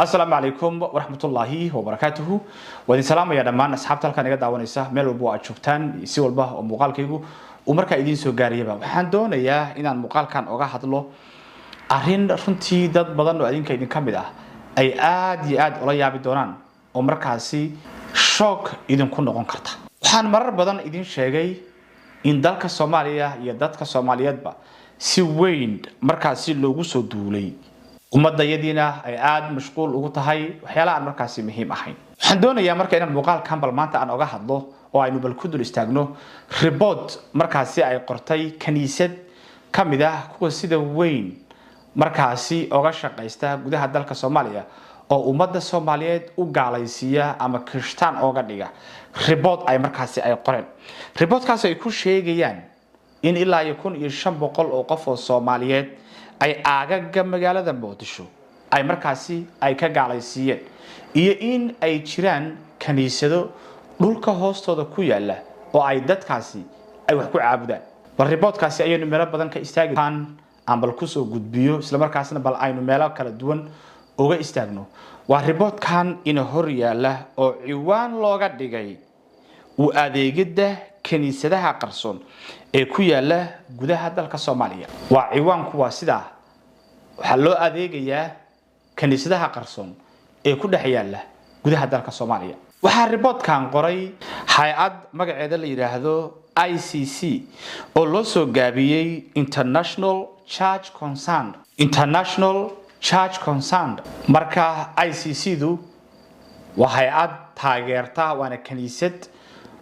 السلام عليكم ورحمة الله وبركاته وإذن سلام يا دمان أصحاب تلك نجد عوانيسة ميل وبوا أشوفتان يسوي البه ومقال كيجو ومركا إدين سو قاريبا وحندون يا إن المقال كان أوجه له أرين رنتي دد بدن وإدين كإدين كمدا أي آد ولا يابي دوران ومركا سي شوك إدين كنا قنكرتا وحن مرة بدن إدين شيء إن دالك الصومالية يدتك الصوماليات با سي وين مركا سي لوجو سو دولي ummadda yadiina ay aad mashquul ugu tahay waxyaalaha aan markaasi muhiim ahayn waxaan doonayaa marka inaan muuqaal kambal maanta aan oga hadlo oo aynu bal ku dul istaagno report markaasi ay qortay kaniisad kamid ah kuwa sida weyn markaasi oga shaqeysta gudaha dalka Soomaaliya oo ummadda Soomaaliyeed u gaalaysiya ama Kristaan oga dhiga report ay markaasi ay qoreen reportkaas ay ku sheegayaan in ilaa 1500 oo qof oo Soomaaliyeed ay aagaga magaalada Muqdisho ay markaasi ay ka gaalaysiiyeen iyo in ay jiraan kaniisado dhulka hoostooda ku yaala oo ay dadkaasi ay wax ku caabudaan bal reportkaasi ayaynu meel badan ka istaagaan aan bal ku soo gudbiyo isla markaasna bal aynu meel kala duwan uga istaagno waa reportkan in hor yaala oo ciwaan looga dhigay u adeegida kaniisadaha qarsoon ee ku yaala gudaha dalka Soomaaliya waa ciwaanku waa sida waxa loo adeegayaa kaniisadaha qarsoon ee ku dhex yaala gudaha dalka Soomaaliya waxa reportkan qoray hay'ad magaceeda la yiraahdo ICC oo loo soo gaabiyay International Church Concerned marka ICC-du waa hay'ad taageerta waana kaniisad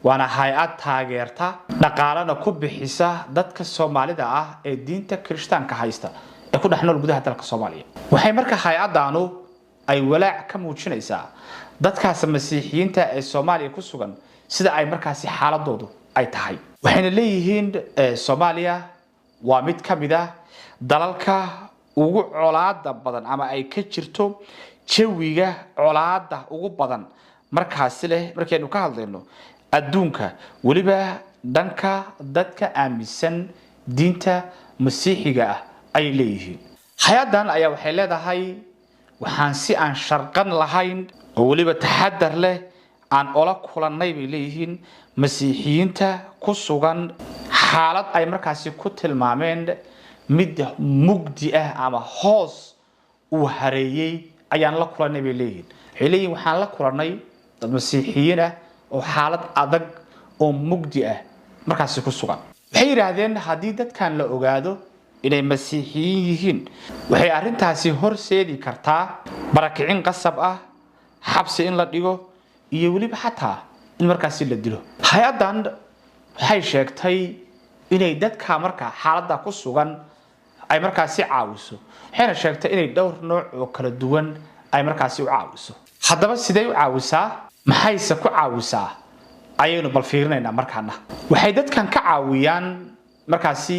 waana hay'ad taageerta dhaqaalana ku bixisa dadka Soomaalida ah ee diinta Kirishtaanka haysta ee ku dhaxnool gudaha dalka Soomaaliya waxay marka hay'adaanu ay walaac ka muujinaysaa dadkaas Masiixiyiinta ee Soomaaliya ku sugan sida ay markaasi xaaladoodu ay tahay waxayna leeyihiin Soomaaliya waa mid kamid ah dalalka ugu colaada badan ama ay ka jirto jawiga colaada ugu badan markaasi leh markaynu ka hadlayno adduunka waliba danka dadka aaminsan diinta Masiixiga ah ay leeyihiin hay'adan ayaa waxay leedahay waxaan si aan sharqan lahayn oo waliba taxadar leh aan ola kulanay bay leeyihiin Masiixiyiinta ku sugan xaalad ay markaasi ku tilmaameen mid mugdi ah ama hoos u hareeyay ayaan la kulanay bay leeyihiin waxay leeyihiin waxaan la kulanay dad Masiixiyiin ah oo xaalad adag oo mugdi ah markaasi ku sugan waxay yiraahdeen hadii dadkan la ogaado inay Masiixiyiin yihiin waxay arintaasi horseedi kartaa barakicin qasab ah xabsi in la dhigo iyo waliba xataa in markaasi la dilo hay'adan waxay sheegtay inay dadka marka xaaladda ku sugan ay markaasi caawiso waxayna sheegtay inay dhowr nooc oo kala duwan ay markaasi u caawiso haddaba sidee u caawisaa maxayse ku caawisaa ayaynu bal fiirinaynaa markaana waxay dadkan ka caawiyaan markaasi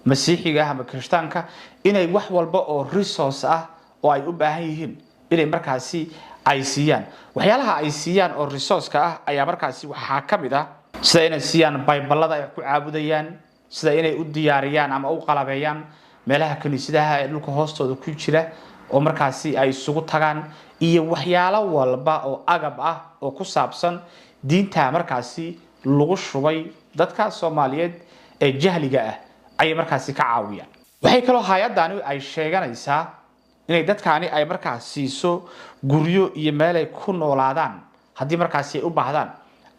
Masiixiga ama Kirishtaanka inay wax walba oo resource ah oo ay u baahan yihiin inay markaasi ay siiyaan waxyaalaha ay siiyaan oo resource-ka ah ayaa markaasi waxa kamid ah sida inay siiyaan Bible-lada ay ku caabudayaan sida inay u diyaariyaan ama u qalabeeyaan meelaha kaniisadaha ee dhulka hoostooda ku jira oo markaasi ay isugu tagaan iyo waxyaalo walba oo agab ah oo ku saabsan diinta markaasi lagu shubay dadka Soomaaliyeed ee jahliga ah ay markaasi ka caawiyaan waxay kale hay'adani ay sheeganaysaa inay dadkaani ay markaasi siiso guryo iyo meel ay ku noolaadaan hadii markaasi ay u baahdaan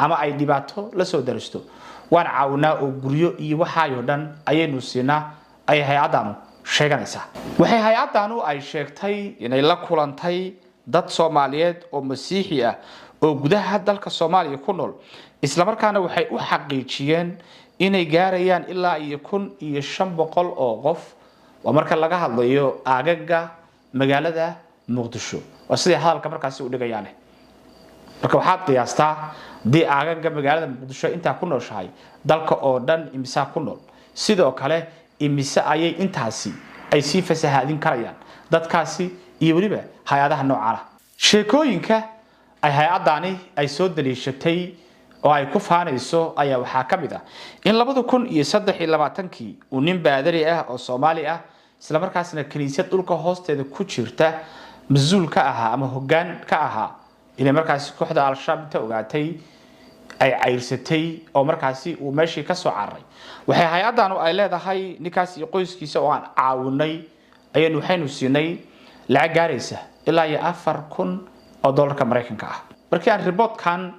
ama ay dhibaato la soo daristo waan caawinaa oo guryo iyo waxaayo dhan ayaynu siinaa ay hay'adanu sheeganaysaa waxay hay'adanu ay sheegtay inay la kulantay dad Soomaaliyeed oo Masiixi ah oo gudaha dalka Soomaaliya ku nool isla markaana waxay u xaqiijiyeen inay gaarayaan ilaa 1500 oo qof oo marka laga hadlayo aagaga magaalada Muqdisho waa sidii hadalka markaasi u dhigayaan marka waxaad qiyaastaa di aagaga magaalada Muqdisho inta ku nooshahay dalka oo dhan imisa ku nool sidoo kale imisa ayay intaasi ay si fasahaadin karayaan dadkaasi iyo waliba hay'adaha noocan sheekooyinka ay hay'adani ay soo daliishatay oo ay ku faanayso ayaa waxa kamid ah in 2023 uu nin baadari ah oo Soomaali ah isla markaasna kaniisad dhulka hoosteeda ku jirta مسؤول كأها أما هجان كأها إلى مركز كحدة الشعب تأوجاتي أي عيرستي أو مركزي وماشي كسو عري وحي هيدا أنو أيلا ده هاي نكاس يقويس كيسا وعن عاوني أي نوحين وسيني لعجاريسة إلا يأفر كن أو دولار كأمريكان كأه بركي الرباط كان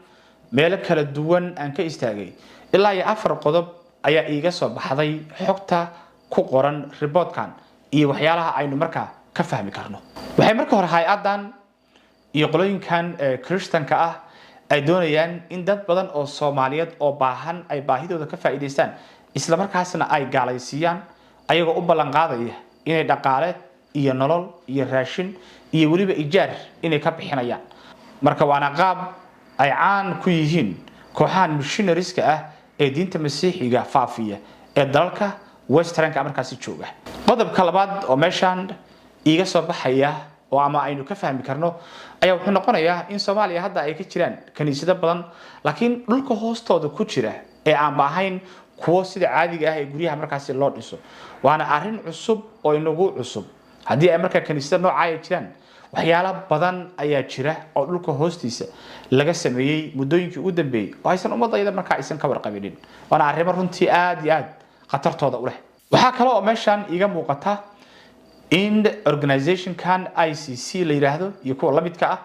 مالك هالدوان أنك استاجي إلا يأفر قضب أي إيجاسو بحضي حقتا كقرن رباط كان إيه وحيالها عينو مركا كفهمي كارنو وحي مركا هاي أدان يقولون كان كريستيان كأه ay doonayaan in dad badan oo Soomaaliyeed oo baahan ay baahidooda ka faa'iideystaan isla markaasna ay gaalaysiiyaan ayagoo u ballan qaadaya inay dhaqaale iyo nolol iyo raashin iyo waliba ijaar inay ka bixinayaan marka waana qaab ay caan ku yihiin kooxahan missionaries-ka ah ee diinta Masiixiga faafiya ee dalka Western-ka markaasi jooga qodobka labaad oo meeshan iiga soo baxaya oo ama aynu ka fahmi karno ayaa wuxuu noqonayaa in Soomaaliya hadda ay ka jiraan kaniisado badan laakiin dhulka hoostooda ku jira ee aan baahayn kuwa sida caadiga ah ee guryaha markaasi loo dhiso waana arrin cusub oo inagu cusub haddii ay markaa kaniisado nooca ay jiraan waxyaalo badan ayaa jira oo dhulka hoostiisa laga sameeyay muddooyinkii ugu dambeeyay oo aysan ummadayda markaa aysan ka warqabinin waana arrimo runtii aad iyo aad khatartooda u leh waxa kale oo meeshan iiga muuqata in organization kan ICC la yiraahdo iyo kuwa la midka ah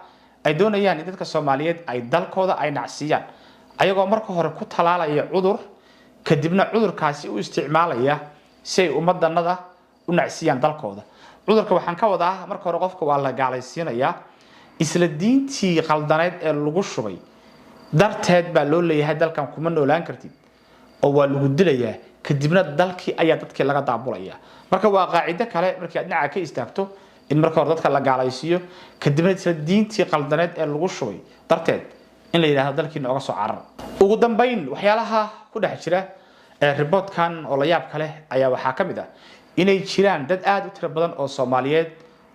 ay doonayaan in dadka Soomaaliyeed ay dalkooda ay nacsiyaan ayagoo marka hore ku talaalaya cudur kadibna cudurkaasi u isticmaalaya si ay ummadanada u nacsiyaan dalkooda cudurka waxaan ka wadaa marka hore qofka waa la gaalaysiinaya isla diintii qaldaneed ee lagu shubay darteed baa loo leeyahay dalkan kuma noolaan kartid oo waa lagu dilayaa kadibna dalkii ayaa dadkii laga daabulaya marka waa qaacido kale markii aad dhinaca ka istaagto in marka hore dadka la gaalaysiiyo kadibna isla diintii qaldaneed ee lagu shubay darteed in la yiraahdo dalkii nooga soo carar ugu dambeyn waxyaalaha ku dhex jira report-kan oo la yaab kale ayaa waxa kamid ah inay jiraan dad aad u tiro badan oo Soomaaliyeed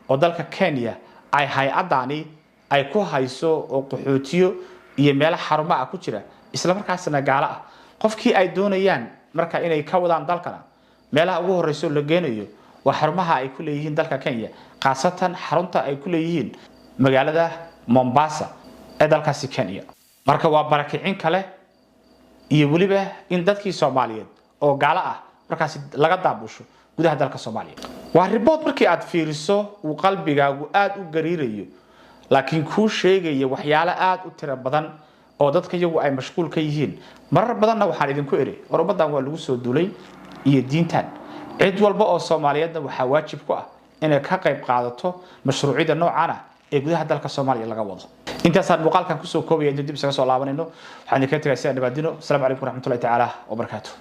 oo dalka Kenya ay hay'adani ay ku hayso oo qaxootiyo iyo meel xarumo ah ku jira isla markaasna gaala ah qofkii ay doonayaan marka inay ka wadaan dalkana meelaha ugu horeyso la geenayo waa xarumaha ay ku leeyihiin dalka Kenya qaasatan xarunta ay ku leeyihiin magaalada Mombasa ee dalkaasi Kenya marka waa barakicin kale iyo waliba in dadkii Soomaaliyeed oo gaala ah markaasi laga daabusho gudaha dalka Soomaaliya waa report markii aad fiiriso uu qalbigaagu aad u gariirayo laakiin ku sheegaya waxyaalo aad u tiro badan oo dadka iyagu ay mashquul ka yihiin marar badanna waxaan idinku eri ummadan waa lagu soo duulay iyo diintan cid walba oo Soomaaliyeedna waxa waajib ku ah inay ka qayb qaadato mashruucida noocan ah ee gudaha dalka Soomaaliya laga wado intaasaan muuqaalkan ku soo koobaya inta dib isaga soo laabanayno waxaan idinka tagay si aan nabadino assalamu alaykum warahmatullahi ta'ala wa barakatuh